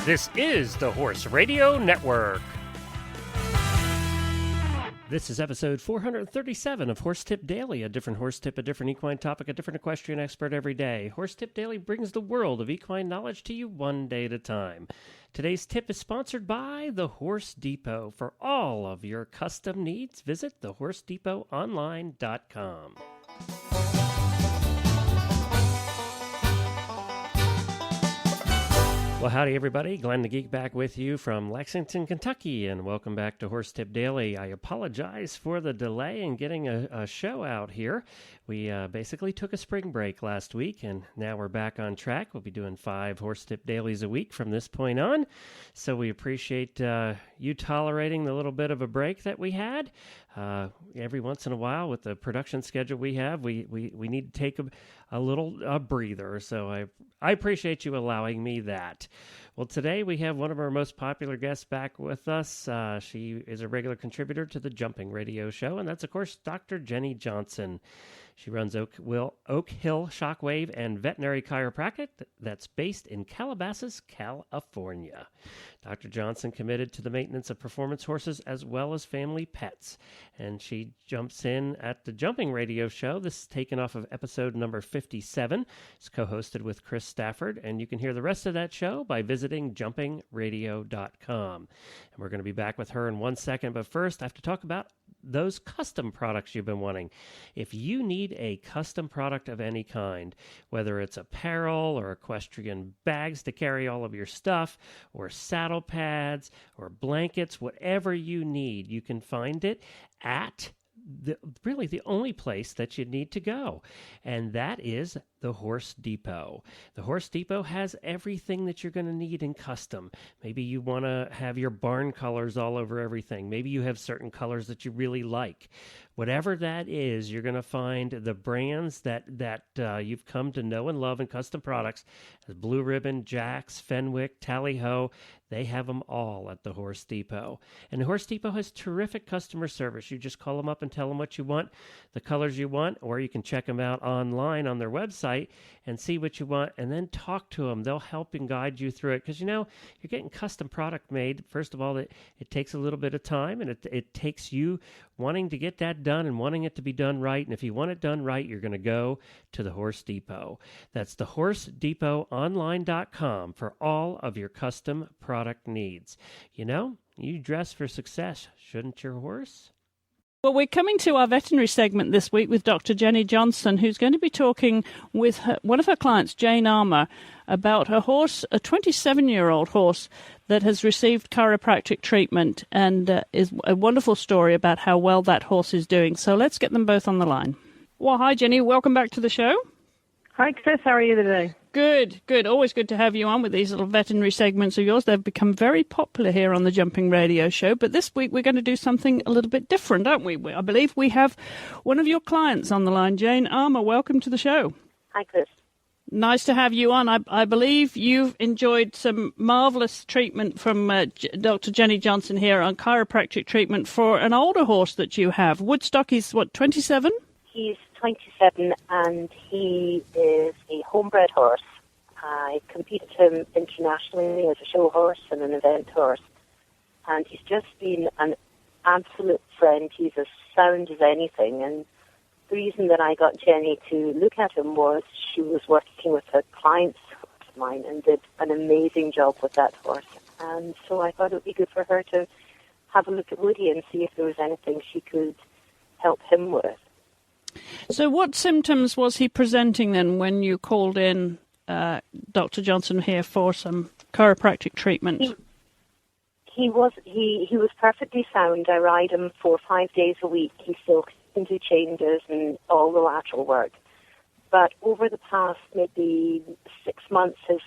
This is the Horse Radio Network. This is episode 437 of Horse Tip Daily, a different horse tip, a different equine topic, a different equestrian expert every day. Horse Tip Daily brings the world of equine knowledge to you one day at a time. Today's tip is sponsored by The Horse Depot. For all of your custom needs, visit thehorsedepot.online.com. Well, howdy, everybody. Glenn the Geek back with you from Lexington, Kentucky, and welcome back to Horse Tip Daily. I apologize for the delay in getting a show out here. We basically took a spring break last week, and now we're back on track. We'll be doing 5 Horse Tip Dailies a week from this point on, so we appreciate you tolerating the little bit of a break that we had. Every once in a while, with the production schedule we have, we need to take a little breather, so I appreciate you allowing me that. Well, today we have one of our most popular guests back with us. She is a regular contributor to the Jumping Radio Show, and that's, of course, Dr. Jenny Johnson. She runs Oak Hill Shockwave and Veterinary Chiropractic that's based in Calabasas, California. Dr. Johnson committed to the maintenance of performance horses as well as family pets, and she jumps in at the Jumping Radio Show. This is taken off of episode number 57. It's co-hosted with Chris Stafford, and you can hear the rest of that show by visiting jumpingradio.com. And we're going to be back with her in 1 second, but first I have to talk about those custom products you've been wanting. If you need a custom product of any kind, whether it's apparel or equestrian bags to carry all of your stuff, or saddle pads or blankets, whatever you need, you can find it at really the only place that you need to go, and that is the Horse Depot. The Horse Depot has everything that you're going to need in custom. Maybe you want to have your barn colors all over everything. Maybe you have certain colors that you really like. Whatever that is, you're going to find the brands that you've come to know and love in custom products. As Blue Ribbon, Jax, Fenwick, Tally-Ho, they have them all at the Horse Depot. And the Horse Depot has terrific customer service. You just call them up and tell them what you want, the colors you want, or you can check them out online on their website and see what you want, and then talk to them. They'll help and guide you through it, because you're getting custom product made. First of all, it takes a little bit of time, and it takes you wanting to get that done and wanting it to be done right. And if you want it done right, you're going to go to the Horse Depot. That's thehorsedepot.online.com for all of your custom product needs. You dress for success, shouldn't your horse? Well, we're coming to our veterinary segment this week with Dr. Jenny Johnson, who's going to be talking with one of her clients, Jane Armour, about her horse, a 27-year-old horse that has received chiropractic treatment, and is a wonderful story about how well that horse is doing. So let's get them both on the line. Well, hi, Jenny. Welcome back to the show. Hi, Chris. How are you today? Good. Always good to have you on with these little veterinary segments of yours. They've become very popular here on the Jumping Radio Show. But this week we're going to do something a little bit different, aren't we? I believe we have one of your clients on the line, Jane Armour. Welcome to the show. Hi, Chris. Nice to have you on. I believe you've enjoyed some marvellous treatment from Dr. Jenny Johnson here on chiropractic treatment for an older horse that you have. Woodstock, he's, 27? He's 27, and he is a homebred horse. I competed him internationally as a show horse and an event horse, and he's just been an absolute friend. He's as sound as anything, and the reason that I got Jenny to look at him was she was working with a client's horse of mine and did an amazing job with that horse, and so I thought it would be good for her to have a look at Woody and see if there was anything she could help him with. So what symptoms was he presenting then when you called in Dr. Johnson here for some chiropractic treatment? He was perfectly sound. I ride him 4 or 5 days a week. He still can do changes and all the lateral work. But over the past maybe 6 months, his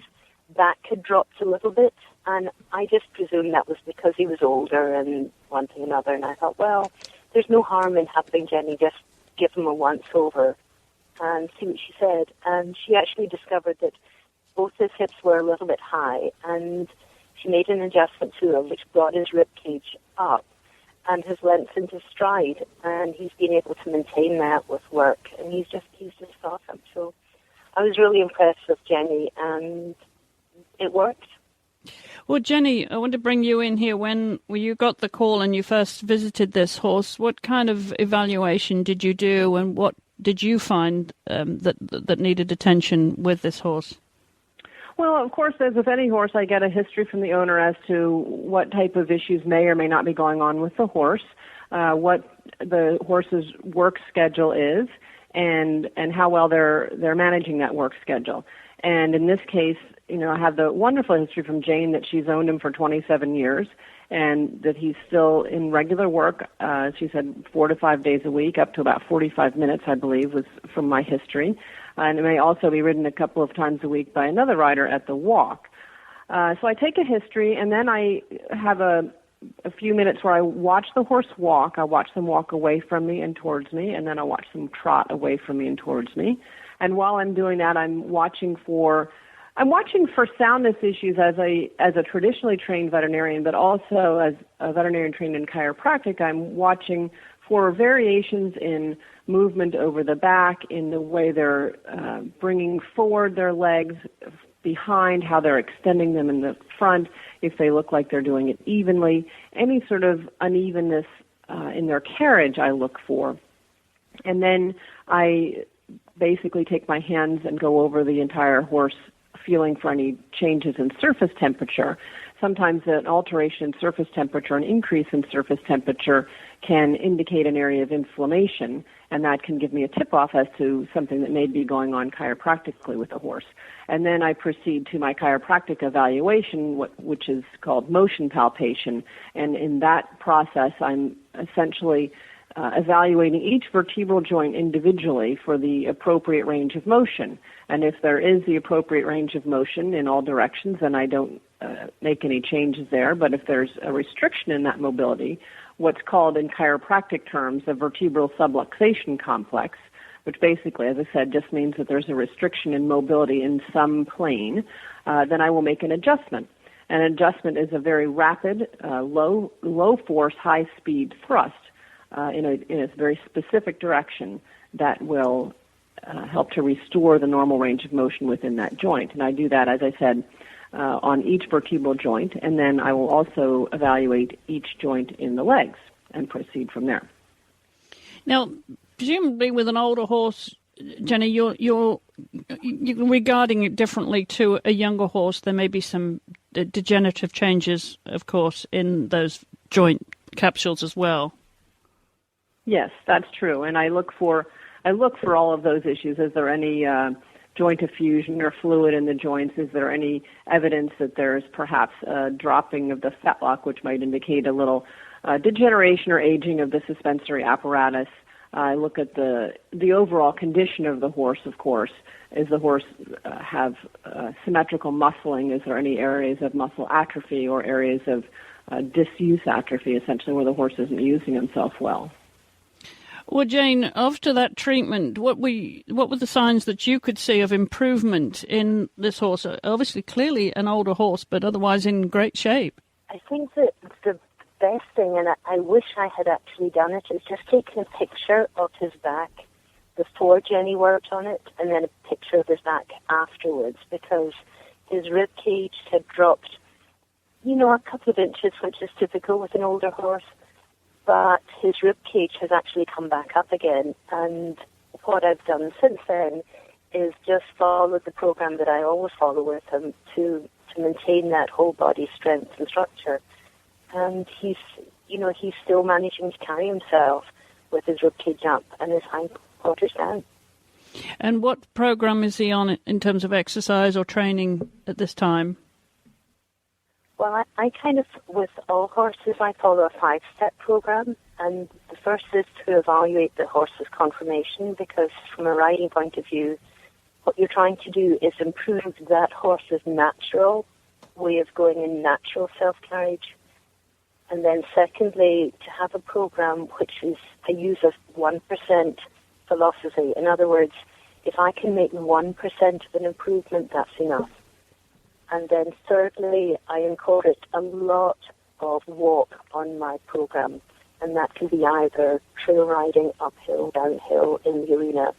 back had dropped a little bit, and I just presumed that was because he was older and one thing and another. And I thought, well, there's no harm in having Jenny just give him a once-over and see what she said. And she actually discovered that both his hips were a little bit high, and she made an adjustment to him, which brought his rib cage up and has lengthened his stride, and he's been able to maintain that with work, and he's just awesome. So I was really impressed with Jenny, and it worked. Well, Jenny, I want to bring you in here. When you got the call and you first visited this horse, what kind of evaluation did you do, and what did you find that needed attention with this horse? Well, of course, as with any horse, I get a history from the owner as to what type of issues may or may not be going on with the horse, what the horse's work schedule is, and how well they're managing that work schedule. And in this case, I have the wonderful history from Jane that she's owned him for 27 years and that he's still in regular work. She said 4 to 5 days a week, up to about 45 minutes, I believe, was from my history. And it may also be ridden a couple of times a week by another rider at the walk. So I take a history, and then I have a few minutes where I watch the horse walk. I watch them walk away from me and towards me, and then I watch them trot away from me and towards me. And while I'm doing that, I'm watching for soundness issues as a traditionally trained veterinarian, but also as a veterinarian trained in chiropractic. I'm watching for variations in movement over the back, in the way they're bringing forward their legs behind, how they're extending them in the front, if they look like they're doing it evenly, any sort of unevenness in their carriage I look for. And then I basically take my hands and go over the entire horse, feeling for any changes in surface temperature. Sometimes an alteration in surface temperature, an increase in surface temperature, can indicate an area of inflammation, and that can give me a tip-off as to something that may be going on chiropractically with the horse. And then I proceed to my chiropractic evaluation, which is called motion palpation, and in that process I'm essentially evaluating each vertebral joint individually for the appropriate range of motion. And if there is the appropriate range of motion in all directions, then I don't make any changes there. But if there's a restriction in that mobility, what's called in chiropractic terms a vertebral subluxation complex, which basically, as I said, just means that there's a restriction in mobility in some plane, then I will make an adjustment. An adjustment is a very rapid, low force, high speed thrust in a very specific direction that will help to restore the normal range of motion within that joint. And I do that, as I said, on each vertebral joint, and then I will also evaluate each joint in the legs and proceed from there. Now, presumably with an older horse, Jenny, you're regarding it differently to a younger horse. There may be some degenerative changes, of course, in those joint capsules as well. Yes, that's true, and I look for all of those issues. Is there any joint effusion or fluid in the joints? Is there any evidence that there's perhaps a dropping of the fetlock, which might indicate a little degeneration or aging of the suspensory apparatus? I look at the overall condition of the horse, of course. Does the horse have symmetrical muscling? Is there any areas of muscle atrophy or areas of disuse atrophy, essentially, where the horse isn't using himself well? Well, Jane, after that treatment, what were the signs that you could see of improvement in this horse? Obviously, clearly an older horse, but otherwise in great shape. I think that the best thing, and I wish I had actually done it, is just taken a picture of his back before Jenny worked on it, and then a picture of his back afterwards, because his rib cage had dropped, a couple of inches, which is typical with an older horse. But his rib cage has actually come back up again, and what I've done since then is just followed the program that I always follow with him to maintain that whole body strength and structure. And he's still managing to carry himself with his rib cage up and his hindquarters down. And what program is he on in terms of exercise or training at this time? Well, I kind of, with all horses, I follow a 5-step program, and the first is to evaluate the horse's conformation, because from a riding point of view, what you're trying to do is improve that horse's natural way of going in natural self-carriage. And then secondly, to have a program which is a use of 1% philosophy. In other words, if I can make 1% of an improvement, that's enough. And then thirdly, I incorporate a lot of walk on my program, and that can be either trail riding, uphill, downhill in the arena,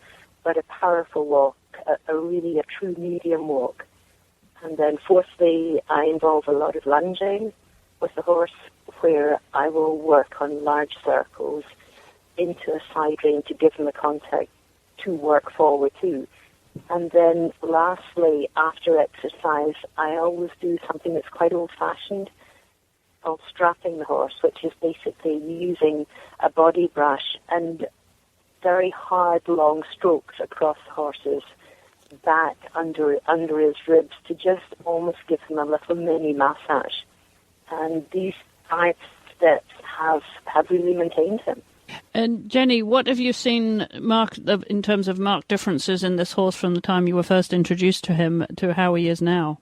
but a powerful walk, a true medium walk. And then fourthly, I involve a lot of lunging with the horse, where I will work on large circles into a side rein to give them the contact to work forward to. And then lastly, after exercise, I always do something that's quite old-fashioned called strapping the horse, which is basically using a body brush and very hard, long strokes across the horse's back under his ribs to just almost give him a little mini massage. And these 5 steps have really maintained him. And Jenny, what have you seen in terms of marked differences in this horse from the time you were first introduced to him to how he is now?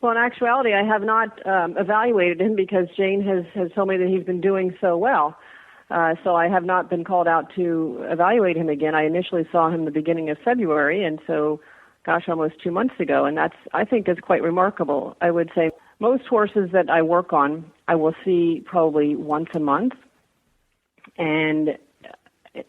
Well, in actuality, I have not evaluated him because Jane has told me that he's been doing so well. So I have not been called out to evaluate him again. I initially saw him the beginning of February, and so, almost 2 months ago, and that's, I think, is quite remarkable. I would say most horses that I work on, I will see probably once a month, and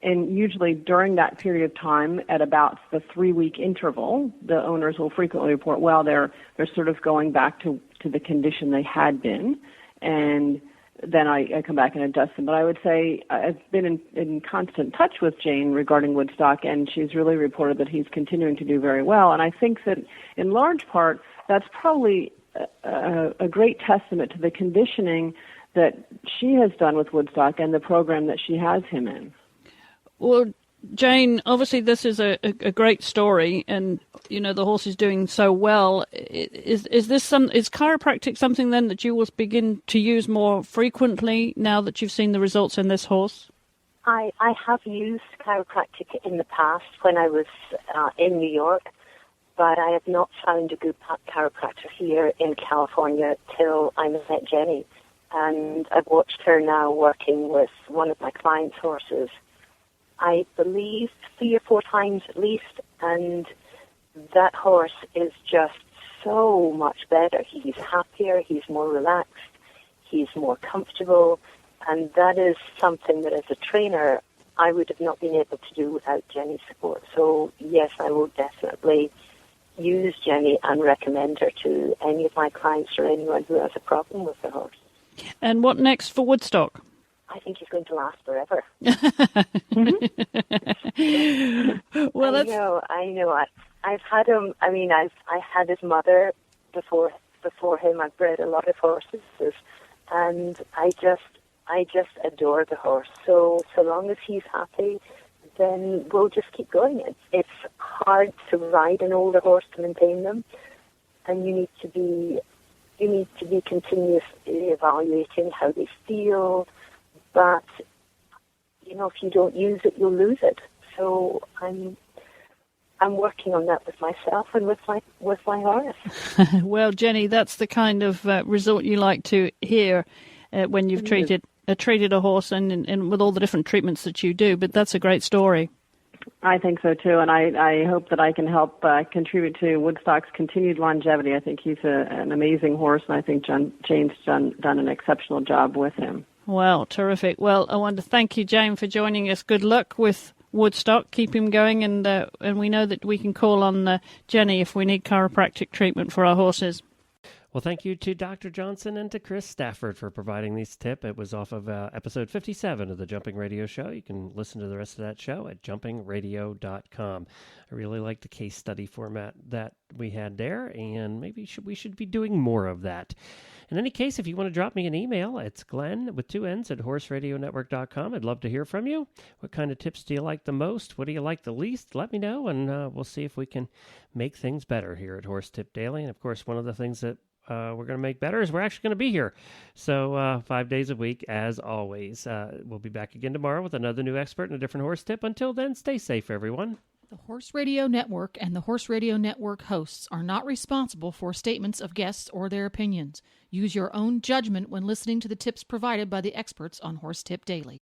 usually during that period of time, at about the 3-week interval, the owners will frequently report, well, they're sort of going back to the condition they had been, and then I come back and adjust them. But I would say I've been in constant touch with Jane regarding Woodstock, and she's really reported that he's continuing to do very well. And I think that in large part, that's probably a great testament to the conditioning that she has done with Woodstock and the program that she has him in. Well, Jane, obviously this is a great story, and the horse is doing so well. Is chiropractic something then that you will begin to use more frequently now that you've seen the results in this horse? I have used chiropractic in the past when I was in New York, but I have not found a good chiropractor here in California till I met Jenny, and I've watched her now working with one of my clients' horses, I believe 3 or 4 times at least, and that horse is just so much better. He's happier, he's more relaxed, he's more comfortable, and that is something that as a trainer I would have not been able to do without Jenny's support. So yes, I will definitely use Jenny and recommend her to any of my clients or anyone who has a problem with the horse. And what next for Woodstock? I think he's going to last forever. Well, I know. I've had him. I mean, I had his mother before him. I've bred a lot of horses, and I just adore the horse. So long as he's happy, then we'll just keep going. It's hard to ride an older horse to maintain them, and you need to be continuously evaluating how they feel. But, if you don't use it, you'll lose it. So I'm working on that with myself and with my horse. Well, Jenny, that's the kind of result you like to hear when you've treated a horse and with all the different treatments that you do. But that's a great story. I think so, too, and I hope that I can help contribute to Woodstock's continued longevity. I think he's an amazing horse, and I think Jane's done an exceptional job with him. Well, terrific. Well, I want to thank you, Jane, for joining us. Good luck with Woodstock. Keep him going, and we know that we can call on Jenny if we need chiropractic treatment for our horses. Well, thank you to Dr. Johnson and to Chris Stafford for providing these tips. It was off of episode 57 of the Jumping Radio Show. You can listen to the rest of that show at jumpingradio.com. I really like the case study format that we had there, and maybe we should be doing more of that. In any case, if you want to drop me an email, it's Glenn with 2 N's at horseradionetwork.com. I'd love to hear from you. What kind of tips do you like the most? What do you like the least? Let me know, and we'll see if we can make things better here at Horse Tip Daily. And, of course, one of the things that we're going to make better is we're actually going to be here. So 5 days a week, as always. We'll be back again tomorrow with another new expert and a different horse tip. Until then, stay safe, everyone. The Horse Radio Network and the Horse Radio Network hosts are not responsible for statements of guests or their opinions. Use your own judgment when listening to the tips provided by the experts on Horse Tip Daily.